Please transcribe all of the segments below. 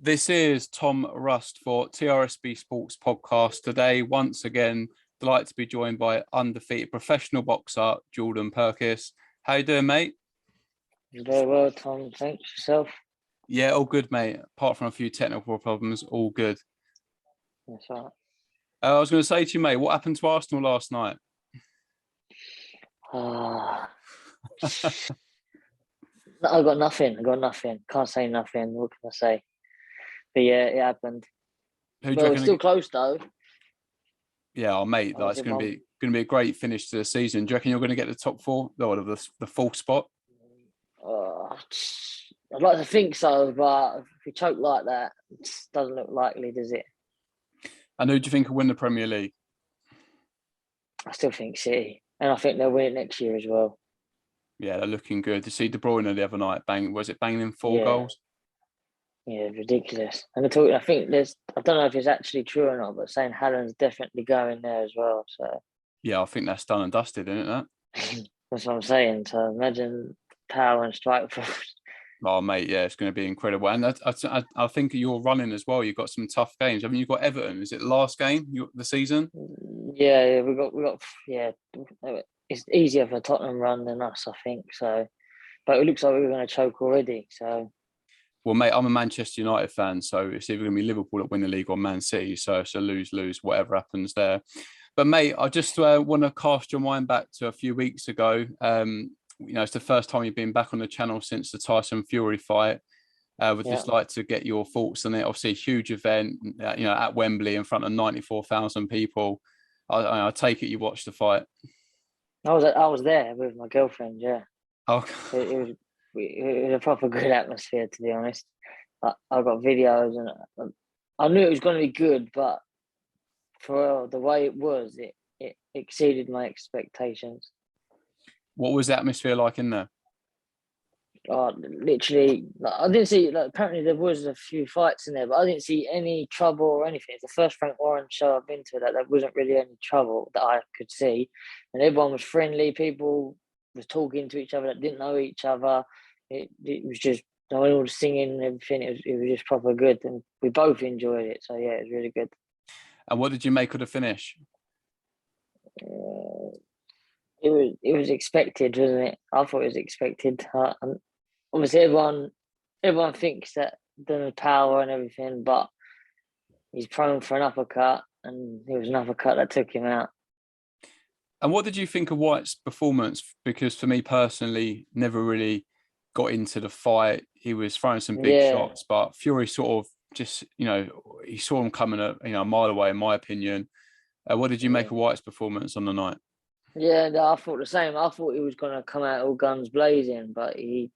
This is Tom Rust for TRSB Sports Podcast. Today, once again, delighted to be joined by undefeated professional boxer Jordan Purkiss. How you doing, mate? Very well, Tom. Thanks. Yourself? Yeah, all good, mate. Apart from a few technical problems, all good. That's right. I was going to say to you, mate, what happened to Arsenal last night? I got nothing. Can't say nothing. What can I say? But yeah, it happened. It's still close though. Yeah, mate, that's going to be a great finish to the season. Do you reckon you're going to get the top four, or the fourth spot? I'd like to think so, but if we choke like that, it doesn't look likely, does it? And who do you think will win the Premier League? I still think City, and I think they'll win it next year as well. Yeah, they're looking good. To see De Bruyne the other night, banging in four goals? Yeah, ridiculous. And I think I don't know if it's actually true or not, but saying Haaland's definitely going there as well. So yeah, I think that's done and dusted, isn't it? That that's what I'm saying. So imagine power and strike force. Oh, mate, yeah, it's going to be incredible. And I think you're running as well. You've got some tough games. I mean, you've got Everton. Is it the last game the season? Yeah, we got. Yeah, it's easier for Tottenham run than us, I think. So, but it looks like we're going to choke already. So, well, mate, I'm a Manchester United fan, so it's either going to be Liverpool that win the league or Man City. So it's a lose, whatever happens there. But mate, I just want to cast your mind back to a few weeks ago. It's the first time you've been back on the channel since the Tyson Fury fight. Would just like to get your thoughts on it. Obviously, a huge event, at Wembley in front of 94,000 people. I take it you watched the fight. I was there with my girlfriend. Yeah. Oh, it was a proper good atmosphere, to be honest. I got videos, and I knew it was going to be good, but for the way it was, it exceeded my expectations. What was the atmosphere like in there? Literally, I didn't see. Apparently, there was a few fights in there, but I didn't see any trouble or anything. It's the first Frank Warren show I've been to that there wasn't really any trouble that I could see, and everyone was friendly. People was talking to each other that didn't know each other. It was just they were all singing and everything. It was just proper good, and we both enjoyed it. So yeah, it was really good. And what did you make of the finish? It was expected, wasn't it? I thought it was expected. Obviously, everyone thinks that the power and everything, but he's prone for an uppercut, and it was an uppercut that took him out. And what did you think of Whyte's performance? Because for me personally, never really got into the fight. He was throwing some big shots, but Fury sort of just, he saw him coming a mile away, in my opinion. What did you make of Whyte's performance on the night? Yeah, I thought the same. I thought he was going to come out all guns blazing, but he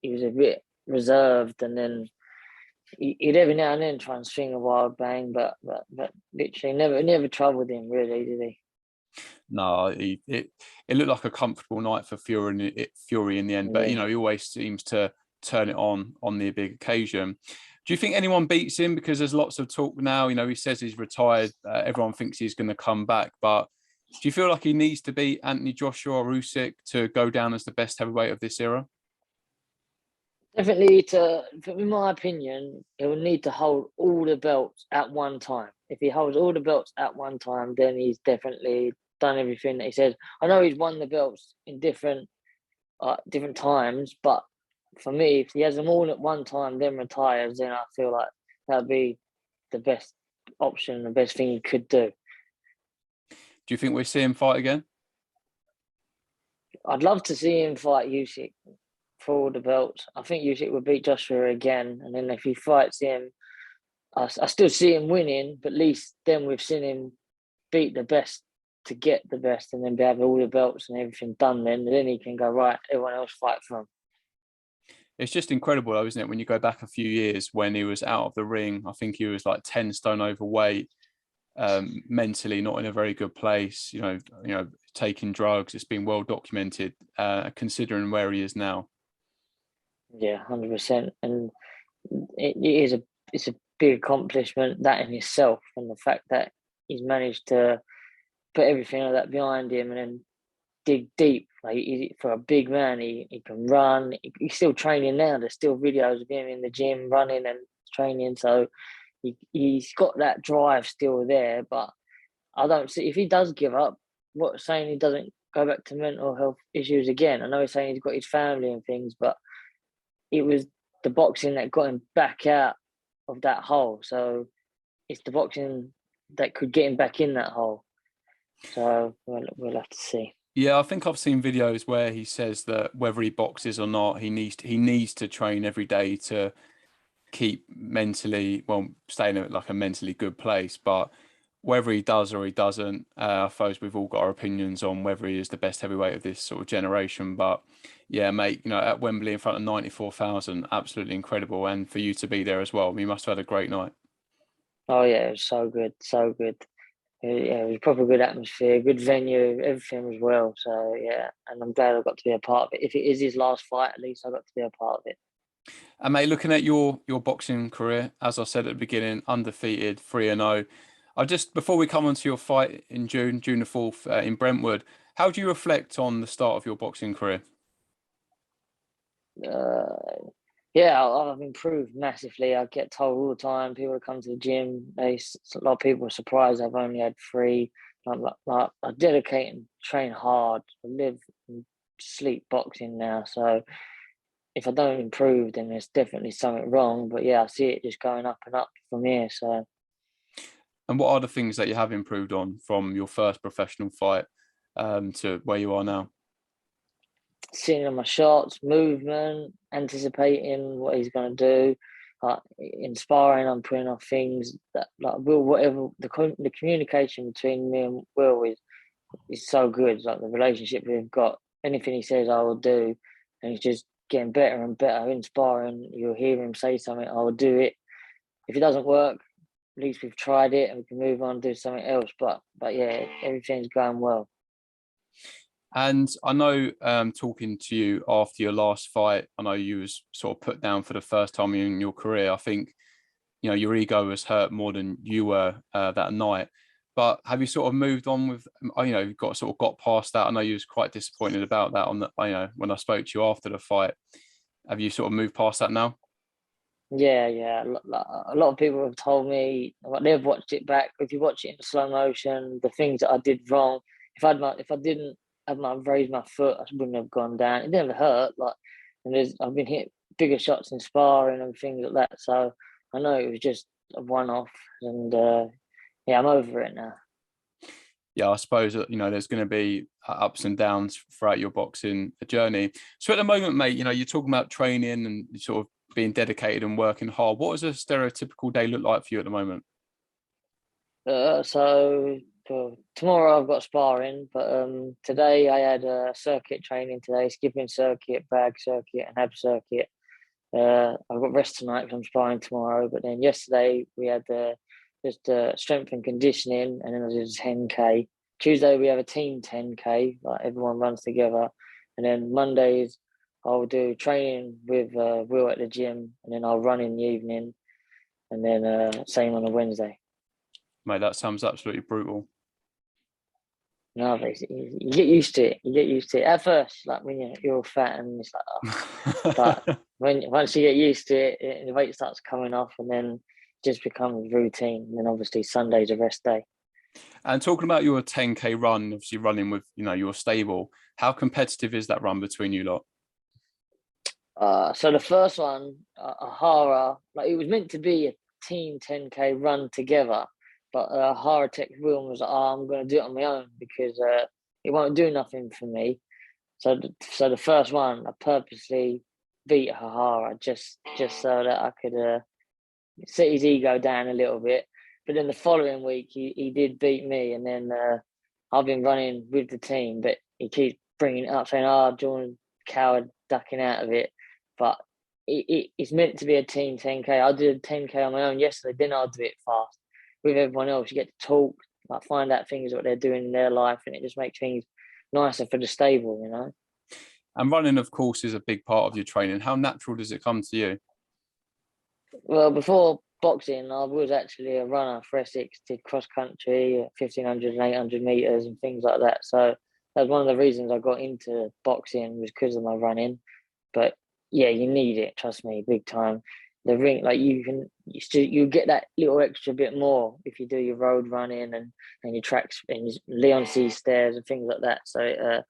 was a bit reserved, and then he'd every now and then try and swing a wild bang, but literally never troubled him really, did he? No, it looked like a comfortable night for Fury in the end, but he always seems to turn it on the big occasion. Do you think anyone beats him? Because there's lots of talk now. He says he's retired. Everyone thinks he's going to come back, but do you feel like he needs to beat Anthony Joshua or Usyk to go down as the best heavyweight of this era? Definitely, in my opinion, he will need to hold all the belts at one time. If he holds all the belts at one time, then he's definitely done everything that he says. I know he's won the belts in different times, but for me, if he has them all at one time, then retires, then I feel like that'd be the best option, the best thing he could do. Do you think we'll see him fight again? I'd love to see him fight Usyk for all the belts. I think Usyk would beat Joshua again, and then if he fights him, I still see him winning, but at least then we've seen him beat the best to get the best, and then be having all the belts and everything done. Then he can go, right, everyone else fight for him. It's just incredible, though, isn't it? When you go back a few years when he was out of the ring, I think he was like 10 stone overweight. Mentally not in a very good place, taking drugs. It's been well documented, considering where he is now. Yeah, 100%. And it's a big accomplishment, that in itself, and the fact that he's managed to put everything like that behind him and then dig deep. For a big man, he can run. He's still training now. There's still videos of him in the gym running and training. So he's got that drive still there. But I don't see if he does give up. What's saying he doesn't go back to mental health issues again? I know he's saying he's got his family and things, but it was the boxing that got him back out of that hole. So it's the boxing that could get him back in that hole. So we'll have to see. Yeah, I think I've seen videos where he says that whether he boxes or not, he needs to train every day to keep mentally, well, stay in like a mentally good place. But whether he does or he doesn't, I suppose we've all got our opinions on whether he is the best heavyweight of this sort of generation. But yeah, mate, at Wembley in front of 94,000, absolutely incredible. And for you to be there as well, you must have had a great night. Oh yeah, it was so good, so good. Yeah, it was a proper good atmosphere, good venue, everything was well. So yeah, and I'm glad I got to be a part of it. If it is his last fight, at least I got to be a part of it. And mate, looking at your boxing career, as I said at the beginning, undefeated, 3-0. I just before we come on to your fight in June the 4th in Brentwood, how do you reflect on the start of your boxing career? Uh, yeah, I've improved massively. I get told all the time. People come to the gym. A lot of people are surprised I've only had three. I dedicate and train hard. I live and sleep boxing now. So if I don't improve, then there's definitely something wrong. But yeah, I see it just going up and up from here. So And what are the things that you have improved on from your first professional fight to where you are now? seeing on my shots, movement, anticipating what he's going to do, inspiring. I'm putting off things that like Will, whatever the communication between me and Will is so good. Like the relationship we've got, anything he says, I will do, and he's just getting better and better, inspiring. You'll hear him say something, I will do it. If it doesn't work, at least we've tried it and we can move on and do something else. But yeah, everything's going well. And I know talking to you after your last fight, I know you was sort of put down for the first time in your career. I think, your ego was hurt more than you were that night. But have you sort of moved on with, got past that? I know you was quite disappointed about that on the, when I spoke to you after the fight. Have you sort of moved past that now? Yeah. A lot of people have told me they've watched it back. If you watch it in slow motion, the things that I did wrong. If I didn't have raised my foot, I wouldn't have gone down. It never hurt. I've been hit bigger shots in sparring and things like that. So I know it was just a one-off, and yeah, I'm over it now. Yeah, I suppose that, there's going to be ups and downs throughout your boxing journey. So at the moment, mate, you're talking about training and sort of being dedicated and working hard. What does a stereotypical day look like for you at the moment? So for tomorrow I've got sparring, but today I had circuit training today, skipping circuit, bag circuit, and ab circuit. I've got rest tonight because I'm sparring tomorrow. But then yesterday we had just strength and conditioning, and then I did 10K. Tuesday we have a team 10K, like everyone runs together, and then Mondays I'll do training with Will at the gym, and then I'll run in the evening, and then same on a Wednesday. Mate, that sounds absolutely brutal. No, basically, you get used to it. You get used to it at first, like when you're all fat, and it's like, oh. But once you get used to it, the weight starts coming off, and then it just becomes routine. And then obviously Sunday's a rest day. And talking about your 10K run, obviously running with, your stable, how competitive is that run between you lot? So the first one, Hara, like it was meant to be a team 10K run together, but Hara texted Will and was like, "Oh, I'm going to do it on my own because it won't do nothing for me." So the first one, I purposely beat Hara just so that I could set his ego down a little bit. But then the following week, he did beat me, and then I've been running with the team, but he keeps bringing it up, saying, "Oh, Jordan, coward, ducking out of it." But it's meant to be a team 10K. I did a 10K on my own yesterday, then I'll do it fast. With everyone else, you get to talk, like find out things what they're doing in their life, and it just makes things nicer for the stable. And running, of course, is a big part of your training. How natural does it come to you? Well, before boxing, I was actually a runner for Essex, did cross country, 1,500 and 800 meters and things like that. So that was one of the reasons I got into boxing was because of my running. But yeah, you need it, trust me, big time. the ring, like you get that little extra bit more if you do your road running and your tracks and your Leon C stairs and things like that. So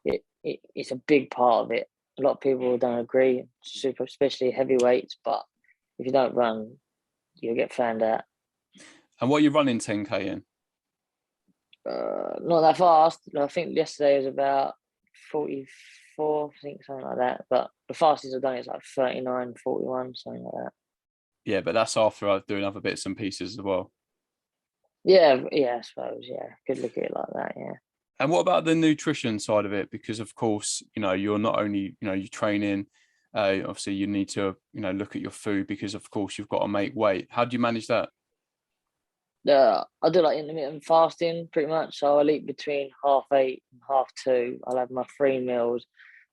it's a big part of it. A lot of people don't agree, especially heavyweights, but if you don't run, you'll get found out. And what are you running 10K in? Not that fast. I think yesterday was about 44, I think, something like that. But the fastest I've done is like 39, 41, something like that. Yeah, but that's after doing other bits and pieces as well. Yeah, I suppose. Yeah, could look at it like that. Yeah. And what about the nutrition side of it? Because of course, you're not only, you training, obviously you need to, look at your food because of course you've got to make weight. How do you manage that? I do like intermittent fasting pretty much. So I'll eat between 8:30 and 2:30. I'll have my 3 meals.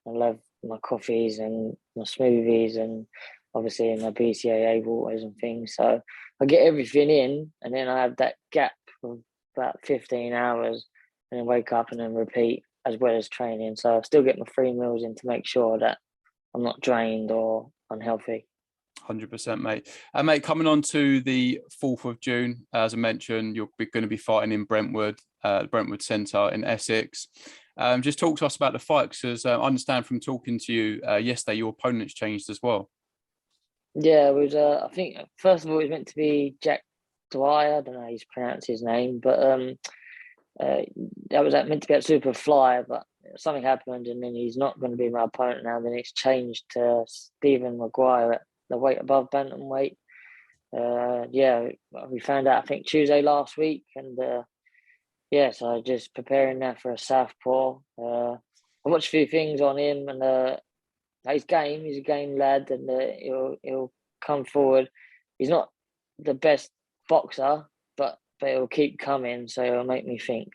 I'll have my coffees and my smoothies and obviously my BCAA waters and things. So I get everything in, and then I have that gap of about 15 hours, and then wake up and then repeat as well as training. So I still get my 3 meals in to make sure that I'm not drained or unhealthy. 100%, mate. And mate, coming on to the 4th of June, as I mentioned, you're going to be fighting in Brentwood, Brentwood Centre in Essex. Just talk to us about the fight, because I understand from talking to you yesterday, your opponent's changed as well. Yeah, it was. I think first of all, it was meant to be Jack Dwyer. I don't know how you pronounce his name, but that was meant to be at Superfly, but something happened, and then he's not going to be my opponent now. Then it's changed to Stephen Maguire at the weight above bantamweight. Yeah, we found out I think Tuesday last week, and yeah, so just preparing now for a southpaw. I watched a few things on him, and his game. He's a game lad, and he'll come forward. He's not the best boxer, but he'll keep coming, so it'll make me think.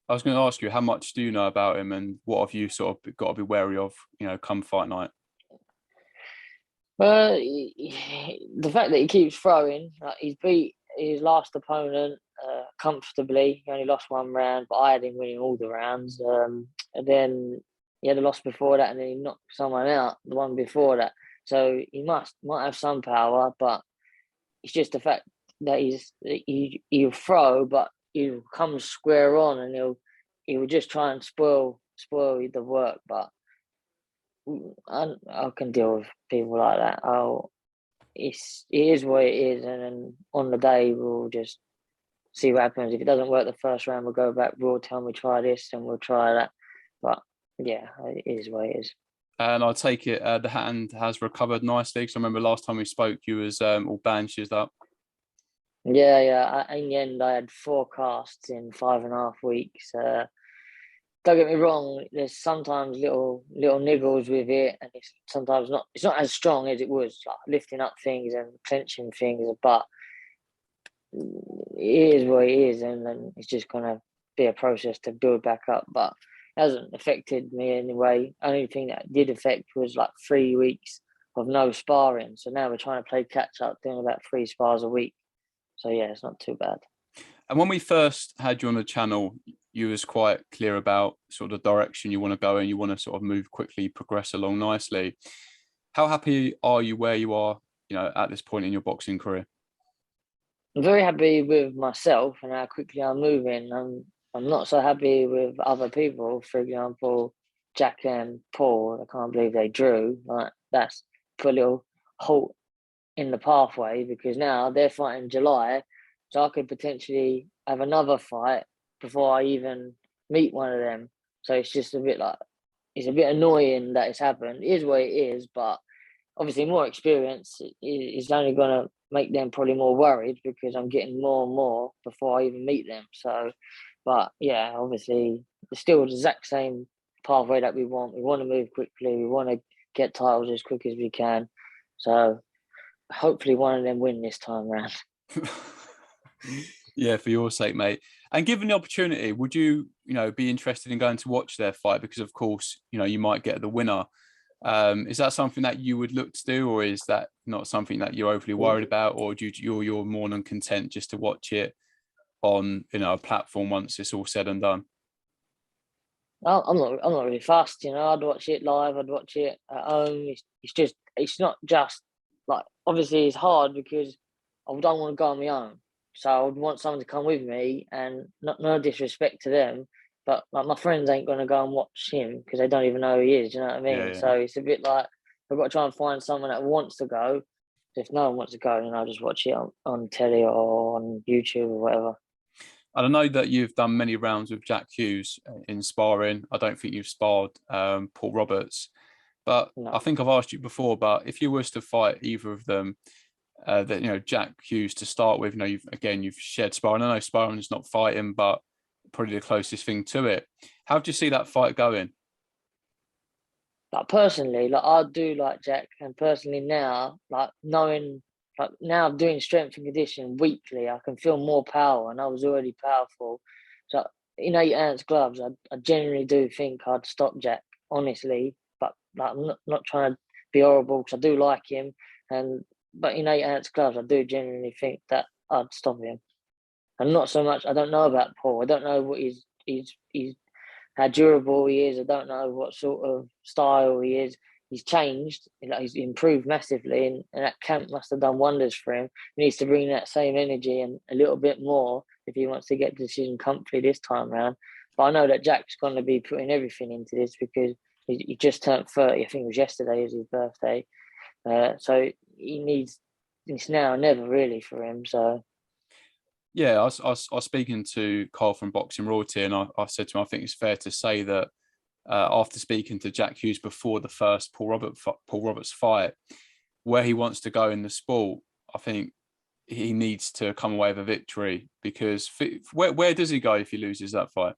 I was going to ask you, how much do you know about him, and what have you sort of got to be wary of, come fight night? The fact that he keeps throwing, like he's beat his last opponent comfortably. He only lost 1 round, but I had him winning all the rounds. And then he had a loss before that, and then he knocked someone out the one before that. So he might have some power, but it's just the fact that he'll throw, but he'll come square on, and he'll just try and spoil the work. But I can deal with people like that. It is what it is, and then on the day we'll just see what happens. If it doesn't work the first round, we'll go back. We'll tell me try this, and we'll try that. But yeah, it is what it is. And I take it the hand has recovered nicely, because I remember last time we spoke, you was all bandaged up. Yeah. In the end, I had 4 casts in 5.5 weeks. Don't get me wrong. There's sometimes little niggles with it, and it's sometimes not. It's not as strong as it was, like lifting up things and clenching things. But it is what it is, and then it's just gonna be a process to build back up. But it hasn't affected me anyway. Only thing that did affect was like 3 weeks of no sparring. So now we're trying to play catch up, doing about 3 spars a week. So yeah, it's not too bad. And when we first had you on the channel, you was quite clear about sort of the direction you want to go, and you want to sort of move quickly, progress along nicely. How happy are you where you are, at this point in your boxing career? I'm very happy with myself and how quickly I'm moving. I'm not so happy with other people. For example, Jack and Paul. I can't believe they drew. Like that's put a little halt in the pathway, because now they're fighting in July, so I could potentially have another fight before I even meet one of them. So it's just it's a bit annoying that it's happened. It is what it is, but obviously more experience is only going to make them probably more worried, because I'm getting more and more before I even meet them. So, but yeah, obviously it's still the exact same pathway that we want. We want to move quickly. We want to get titles as quick as we can. So hopefully one of them win this time round. Yeah, for your sake, mate. And given the opportunity, would you, be interested in going to watch their fight? Because of course, you might get the winner. Is that something that you would look to do, or is that not something that you're overly worried about, or you're more than content just to watch it on a platform once it's all said and done? I'm not really fast, I'd watch it live. I'd watch it at home. It's not just like obviously it's hard because I don't want to go on my own. So I would want someone to come with me, and not no disrespect to them, but like my friends ain't gonna go and watch him because they don't even know who he is. You know what I Yeah, mean? yeah. So it's a bit like I've got to try and find someone that wants to go. If no one wants to go, then I'll just watch it on telly or on YouTube or whatever. And I know that you've done many rounds with Jack Hughes in sparring. I don't think you've sparred Paul Roberts, but I No, think I've asked you before. But if you was to fight either of them, that Jack Hughes to start with, you've shared sparring. I know sparring is not fighting, but probably the closest thing to it. How do you see that fight going? like personally, like I do like Jack, and personally now, like knowing, like now I'm doing strength and conditioning weekly, I can feel more power, and I was already powerful. So in 8 ounce gloves, I genuinely do think I'd stop Jack, honestly. But like I'm not trying to be horrible because I do like him, and but in 8 ounce gloves, I do genuinely think that I'd stop him. And not so much. I don't know about Paul. I don't know what he's how durable he is. I don't know what sort of style he is. He's changed. He's improved massively, and that camp must have done wonders for him. He needs to bring that same energy and a little bit more if he wants to get the decision comfortably this time round. But I know that Jack's going to be putting everything into this because he just turned 30. I think it was yesterday, was his birthday. So he needs it's now or never really for him. So Yeah, I was speaking to Carl from Boxing Royalty, and I said to him, I think it's fair to say that after speaking to Jack Hughes before the first Paul Roberts fight, where he wants to go in the sport, I think he needs to come away with a victory because where does he go if he loses that fight?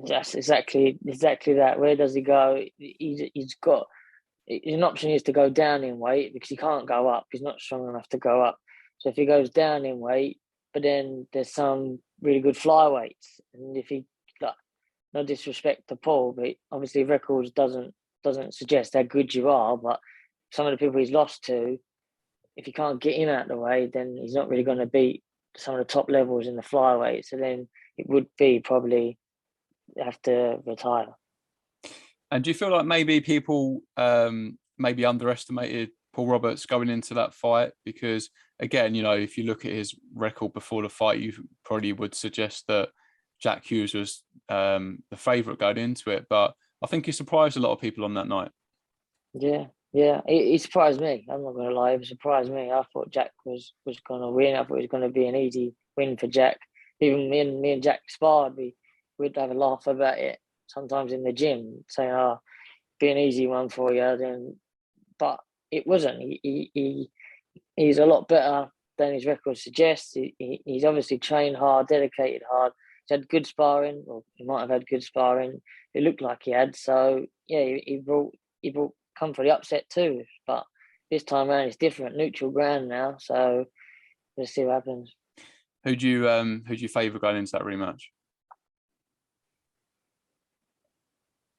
that's exactly that. Where does he go? He's got an option is to go down in weight because he can't go up. He's not strong enough to go up. So if he goes down in weight, but then there's some really good flyweights, and if he, like, no disrespect to Paul, but obviously records doesn't suggest how good you are. But some of the people he's lost to, if you can't get him out of the way, then he's not really going to beat some of the top levels in the flyweight. So then it would be probably have to retire. And do you feel like maybe people maybe underestimated Paul Roberts going into that fight? Because again, if you look at his record before the fight, you probably would suggest that Jack Hughes was the favourite going into it. But I think he surprised a lot of people on that night. Yeah, yeah. It surprised me. I'm not gonna lie, it surprised me. I thought Jack was gonna win. I thought it was gonna be an easy win for Jack. Even me and Jack sparred. We'd have a laugh about it sometimes in the gym, saying, "Oh, be an easy one for you." Then, but it wasn't. He's a lot better than his record suggests. He's obviously trained hard, dedicated hard. He's had good sparring, or he might have had good sparring. It looked like he had. So yeah, he brought come for the upset too. But this time around, it's different, neutral ground now. So let's see what happens. Who do you favour going into that rematch?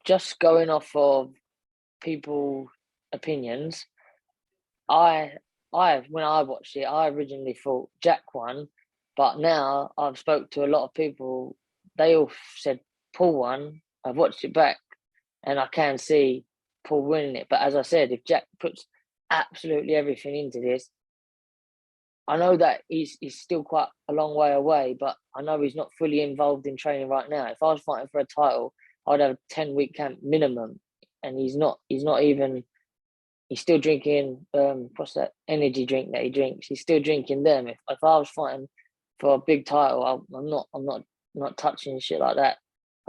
Just going off of people opinions, I I when I watched it, I originally thought Jack won, but now I've spoke to a lot of people. They all said Paul won. I've watched it back, and I can see Paul winning it. But as I said, if Jack puts absolutely everything into this, I know that he's still quite a long way away. But I know he's not fully involved in training right now. If I was fighting for a title, I'd have a 10 week camp minimum, and he's not. He's not even he's still drinking what's that energy drink that he drinks. He's still drinking them. If I was fighting for a big title, I'm not touching shit like that.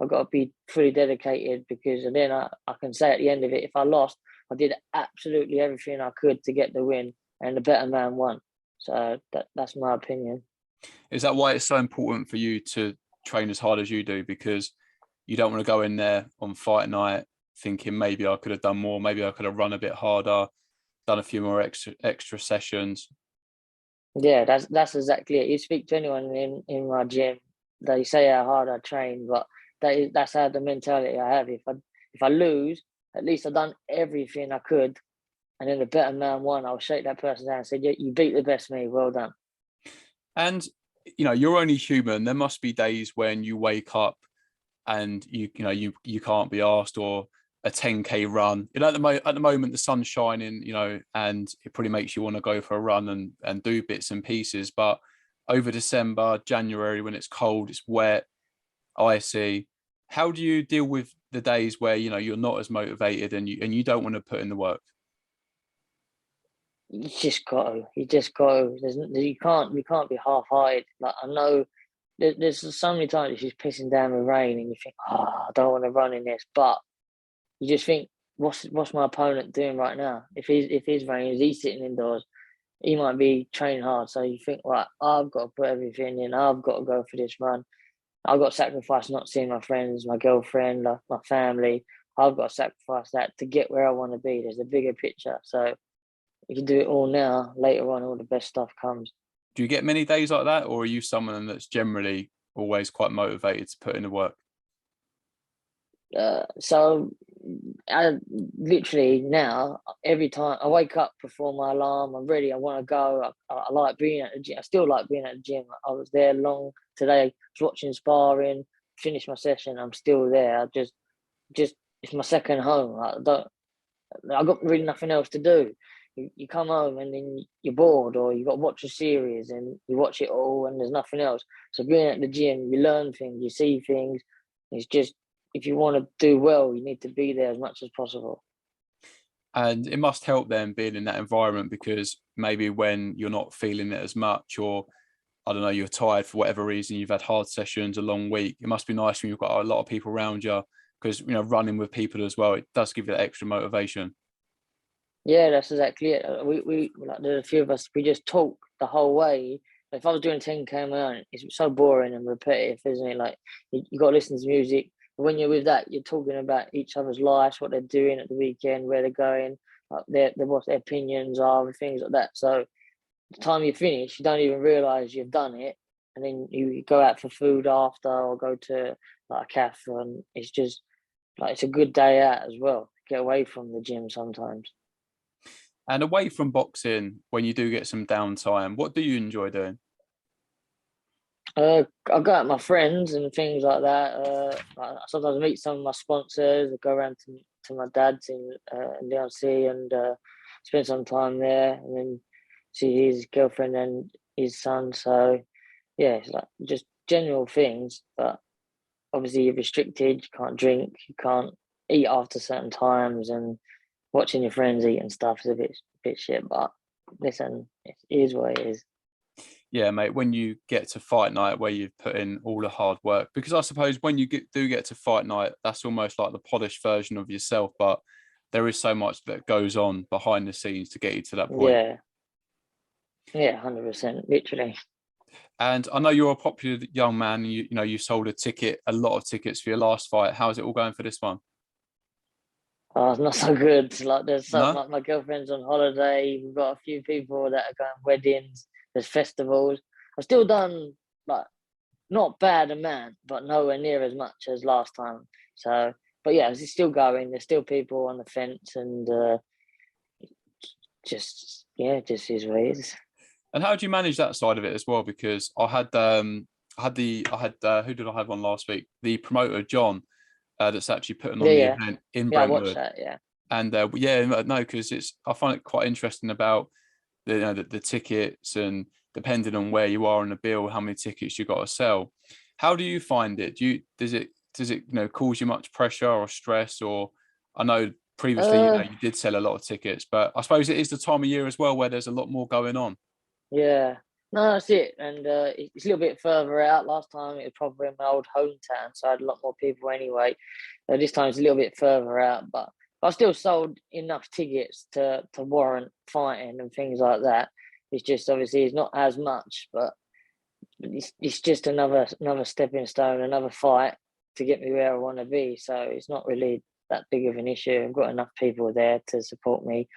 I've got to be fully dedicated because then I can say at the end of it, if I lost, I did absolutely everything I could to get the win, and the better man won. So that's my opinion. Is that why it's so important for you to train as hard as you do? Because you don't want to go in there on fight night thinking maybe I could have done more, maybe I could have run a bit harder, done a few more extra sessions. Yeah, that's exactly it. You speak to anyone in my gym, they say how hard I train, but that's how the mentality I have. If I lose, at least I've done everything I could, and then the better man won. I'll shake that person down and say, "Yeah, you beat the best me. Well done." And you're only human. There must be days when you wake up and you can't be asked, or a 10K run. You know, at the moment the sun's shining, you know, and it probably makes you want to go for a run and do bits and pieces. But over December, January, when it's cold, it's wet, icy, how do you deal with the days where, you know, you're not as motivated and you don't want to put in the work? You just got to. You just got to. You can't be half-hearted. Like, I know there's so many times it's just pissing down with rain, and you think, I don't want to run in this, but you just think, what's my opponent doing right now? If he's raining, he's sitting indoors. He might be training hard. So you think, right, I've got to put everything in. I've got to go for this run. I've got to sacrifice not seeing my friends, my girlfriend, my family. I've got to sacrifice that to get where I want to be. There's a bigger picture. So you can do it all now. Later on, all the best stuff comes. Do you get many days like that, or are you someone that's generally always quite motivated to put in the work? So I literally now, every time I wake up before my alarm, I'm ready. I want to go. I like being at the gym. I still like being at the gym. I was there long today. I was watching sparring. Finished my session. I'm still there. Just it's my second home. I got really nothing else to do. You come home and then you're bored, or you got to watch a series and you watch it all and there's nothing else. So being at the gym, you learn things, you see things. It's just, if you want to do well, you need to be there as much as possible. And it must help them being in that environment, because maybe when you're not feeling it as much, or I don't know, you're tired for whatever reason, you've had hard sessions, a long week, it must be nice when you've got a lot of people around you, because, you know, running with people as well, it does give you that extra motivation. Yeah, that's exactly it. We like, there's a few of us. We just talk the whole way. If I was doing 10K on my own, it's so boring and repetitive, isn't it? Like, you got to listen to music. But when you're with that, you're talking about each other's lives, what they're doing at the weekend, where they're going, like what their opinions are, and things like that. So the time you finish, you don't even realize you've done it, and then you go out for food after, or go to like a cafe, and it's just like, it's a good day out as well. Get away from the gym sometimes. And away from boxing, when you do get some downtime, what do you enjoy doing? I go out with my friends and things like that. I sometimes meet some of my sponsors. I go around to my dad's in DRC and spend some time there, and then see his girlfriend and his son. So yeah, it's like just general things. But obviously, you're restricted. You can't drink. You can't eat after certain times, and watching your friends eat and stuff is a bit shit. But listen, it is what it is. Yeah, mate, when you get to fight night where you've put in all the hard work, because I suppose when you do get to fight night, that's almost like the polished version of yourself, but there is so much that goes on behind the scenes to get you to that point. Yeah, yeah, 100%, literally. And I know you're a popular young man. You know, you sold a lot of tickets for your last fight. How's it all going for this one? Oh, it's not so good. Like, there's some, No? like, my girlfriend's on holiday. We've got a few people that are going weddings. There's festivals. I've still done, like, not bad amount, but nowhere near as much as last time. So, but yeah, it's still going. There's still people on the fence, and just, yeah, just is what it is. And how do you manage that side of it as well? Because I had who did I have on last week? The promoter John, that's actually putting on Yeah, the yeah, event in yeah. I watched Brentwood. that. Yeah, And yeah, no, because it's, I find it quite interesting about the, you know, the tickets, and depending on where you are on the bill, how many tickets you got to sell. How do you find it? Does it you know, cause you much pressure or stress? Or I know previously, you know, uh, you did sell a lot of tickets, but I suppose it is the time of year as well where there's a lot more going on. yeah. No, that's it. And it's a little bit further out. Last time it was probably in my old hometown, so I had a lot more people anyway. This time it's a little bit further out, but I still sold enough tickets to warrant fighting and things like that. It's just, obviously, it's not as much, but it's just another stepping stone, another fight to get me where I want to be. So it's not really that big of an issue. I've got enough people there to support me,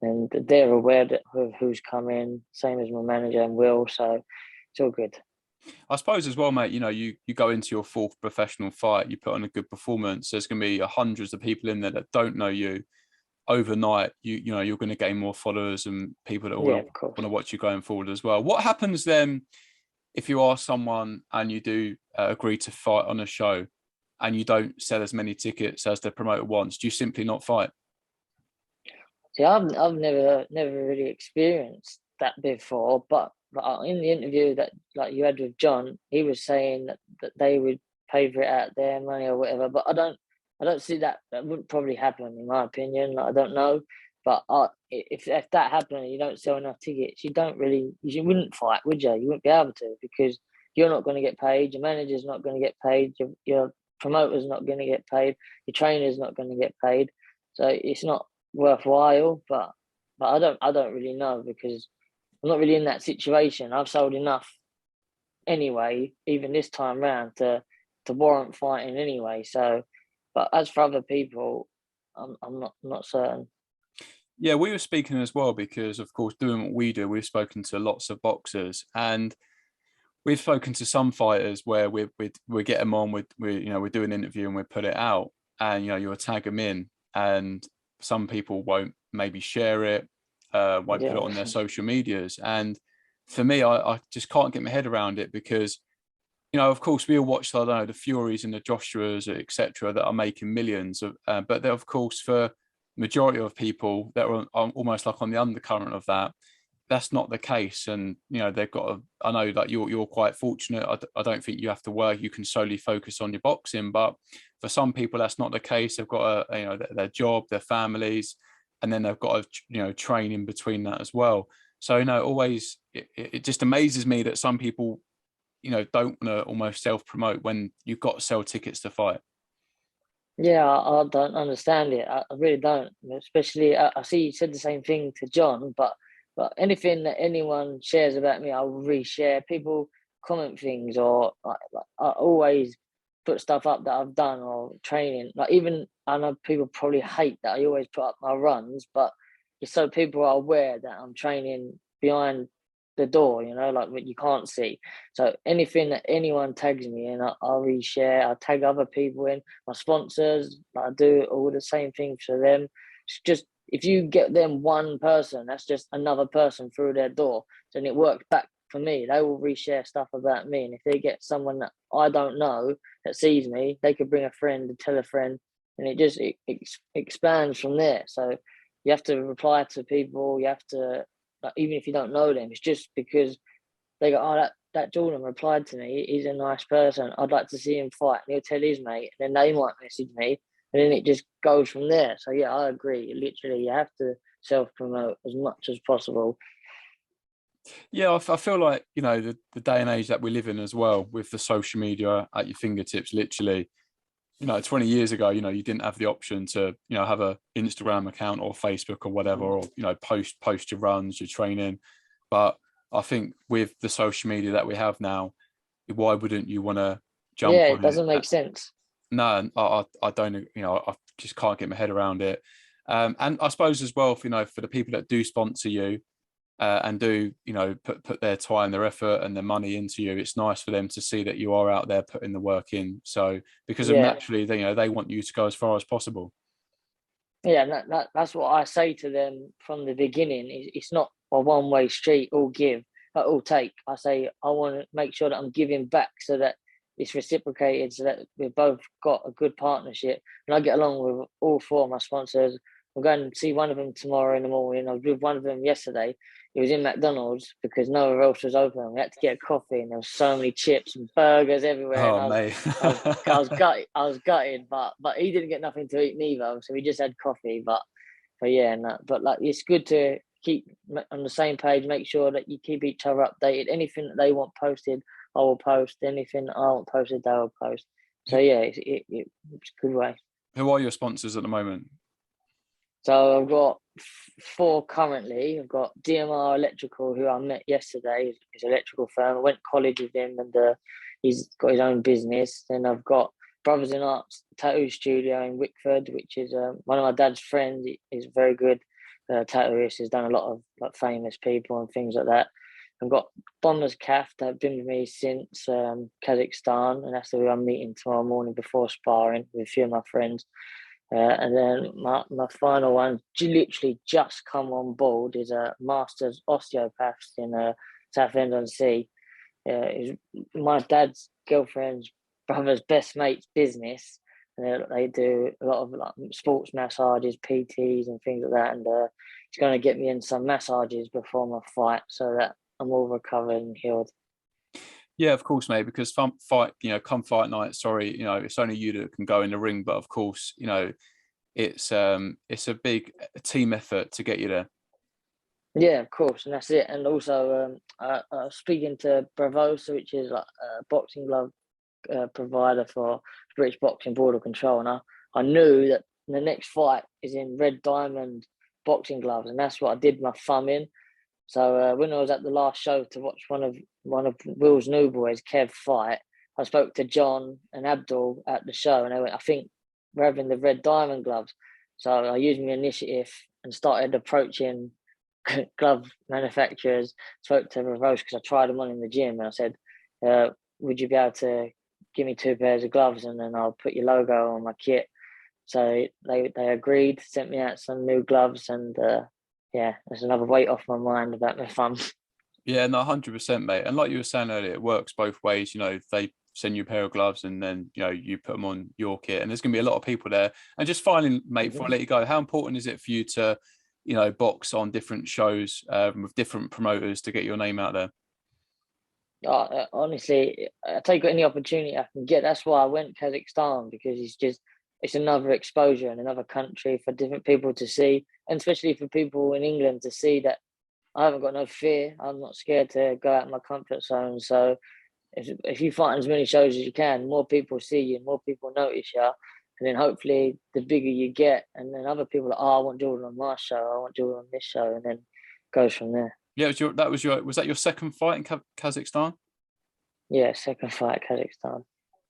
and they're aware of who's coming. Same as my manager and Will. So it's all good. I suppose as well, mate, you know, you go into your fourth professional fight, you put on a good performance. There's going to be hundreds of people in there that don't know you. Overnight, you know, you're going to gain more followers and people that Yeah, want of course. to watch you going forward as well. What happens then if you are someone and you do agree to fight on a show? and you don't sell as many tickets as the promoter wants, do you simply not fight? See, I've never really experienced that before, but in the interview that like you had with John, he was saying that they would pay for it out their money or whatever. But I don't see that. That wouldn't probably happen in my opinion. Like, I don't know, but if that happened and you don't sell enough tickets, you wouldn't fight, would you? You wouldn't be able to, because you're not going to get paid. Your manager's not going to get paid. Your promoter's not going to get paid. Your trainer's not going to get paid. So it's not worthwhile, but I don't really know, because I'm not really in that situation. I've sold enough anyway, even this time round, to warrant fighting anyway. So, but as for other people, I'm not certain. Yeah, we were speaking as well because, of course, doing what we do, we've spoken to lots of boxers, and we've spoken to some fighters where we get them on, we do an interview and we put it out, and you'll tag them in, and some people won't maybe share it, won't put it Yeah, on their social medias, and for me, I just can't get my head around it because of course, we all watch, I don't know, the Furies and the Joshuas, etc., that are making millions of, but of course, for majority of people that are almost like on the undercurrent of that, that's not the case. And they've got I know that you're quite fortunate. I don't think you have to work. You can solely focus on your boxing, but for some people, that's not the case. They've got their job, their families, and then they've got to train in between that as well. So always it just amazes me that some people don't want to almost self-promote when you've got to sell tickets to fight. yeah, I don't understand it. I really don't. Especially, I see you said the same thing to John, but anything that anyone shares about me, I'll reshare. People comment things, or like I always put stuff up that I've done or training. Like, even I know people probably hate that I always put up my runs, but just so people are aware that I'm training behind the door, like what you can't see. So anything that anyone tags me in, I'll reshare. I'll tag other people in, my sponsors. I do all the same things for them. It's just, if you get them one person, that's just another person through their door. Then it works back for me. They will reshare stuff about me, and if they get someone that I don't know that sees me, they could bring a friend and tell a friend, and it expands from there. So you have to reply to people. You have to, like, even if you don't know them, it's just because they go, oh, that Jordan replied to me. He's a nice person. I'd like to see him fight. And he'll tell his mate, and then they might message me, and then it just goes from there. So yeah, I agree. Literally, you have to self promote as much as possible. Yeah, I feel like the day and age that we live in as well, with the social media at your fingertips, literally. 20 years ago, you didn't have the option to, have a Instagram account or Facebook or whatever, or, post your runs, your training. But I think with the social media that we have now, why wouldn't you want to jump Yeah, it on it? doesn't make sense. No, I don't, I just can't get my head around it. And I suppose as well, for the people that do sponsor you, and do put their time, their effort, and their money into you, it's nice for them to see that you are out there putting the work in. So because of Yeah, naturally, they want you to go as far as possible. yeah, that's what I say to them from the beginning. It's not a one way street, all give, all take. I say I want to make sure that I'm giving back, so that it's reciprocated, so that we've both got a good partnership. And I get along with all four of my sponsors. I'm going to see one of them tomorrow in the morning. I was with one of them yesterday. He was in McDonald's because nowhere else was open. We had to get a coffee, and there was so many chips and burgers everywhere. And Oh, mate. I was gutted, but he didn't get nothing to eat neither, so we just had coffee. But yeah, no, but like, it's good to keep on the same page. Make sure that you keep each other updated. Anything that they want posted, I will post. Anything I want posted, they will post. So yeah, it's a good way. Who are your sponsors at the moment? So I've got four currently. I've got DMR Electrical, who I met yesterday. He's an electrical firm. I went to college with him, and he's got his own business. Then I've got Brothers in Arts Tattoo Studio in Wickford, which is one of my dad's friends. He's a very good tattooist. He's done a lot of like famous people and things like that. I've got Bombers Caf that have been with me since Kazakhstan, and that's who I'm meeting tomorrow morning before sparring with a few of my friends. And then my final one, literally just come on board, is a Masters Osteopaths in Southend on Sea. My dad's girlfriend's brother's best mate's business. And they do a lot of like sports massages, PTs, and things like that. And he's going to get me in some massages before my fight, so that I'm all recovered and healed. Yeah, of course, mate. Because come fight night. Sorry, it's only you that can go in the ring, but of course, it's a big team effort to get you there. Yeah, of course, and that's it. And also, I was speaking to Bravos, which is like a boxing glove provider for British Boxing Board of Control, and I knew that the next fight is in red diamond boxing gloves, and that's what I did my thumb in. So when I was at the last show to watch one of Will's new boys, Kev, fight, I spoke to John and Abdul at the show, and they went, "I think we're having the red diamond gloves." So I used my initiative and started approaching glove manufacturers. Spoke to Revoce because I tried them on in the gym, and I said, "Would you be able to give me 2 pairs of gloves, and then I'll put your logo on my kit?" So they agreed, sent me out some new gloves, and yeah, there's another weight off my mind about my thumb. Yeah, no, 100%, mate. And like you were saying earlier, it works both ways. They send you a pair of gloves, and then you put them on your kit, and there's going to be a lot of people there. And just finally, mate, before I let you go, how important is it for you to box on different shows with different promoters to get your name out there? Honestly, I take any opportunity I can get. That's why I went Kazakhstan, because it's another exposure in another country for different people to see, and especially for people in England to see that I haven't got no fear. I'm not scared to go out of my comfort zone. So if you fight as many shows as you can, more people see you, more people notice you, and then hopefully the bigger you get, and then other people are, I want Jordan on my show, I want Jordan on this show, and then goes from there. Yeah, was that your second fight in Kazakhstan? Yeah, second fight Kazakhstan.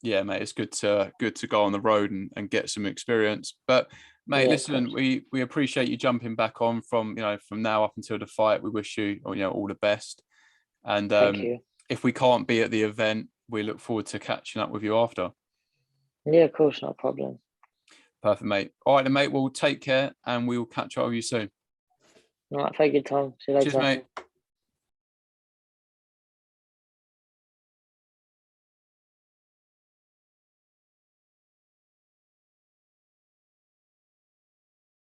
Yeah, mate, it's good to go on the road and get some experience. But mate, Yeah, listen, coach. we appreciate you jumping back on from now up until the fight. We wish you all the best. And Thank you. if we can't be at the event, we look forward to catching up with you after. Yeah, of course, no problem. Perfect, mate. All right, then, mate. Well, take care, and we will catch up with you soon. All right, thank you, Tom. See you Cheers, later. mate.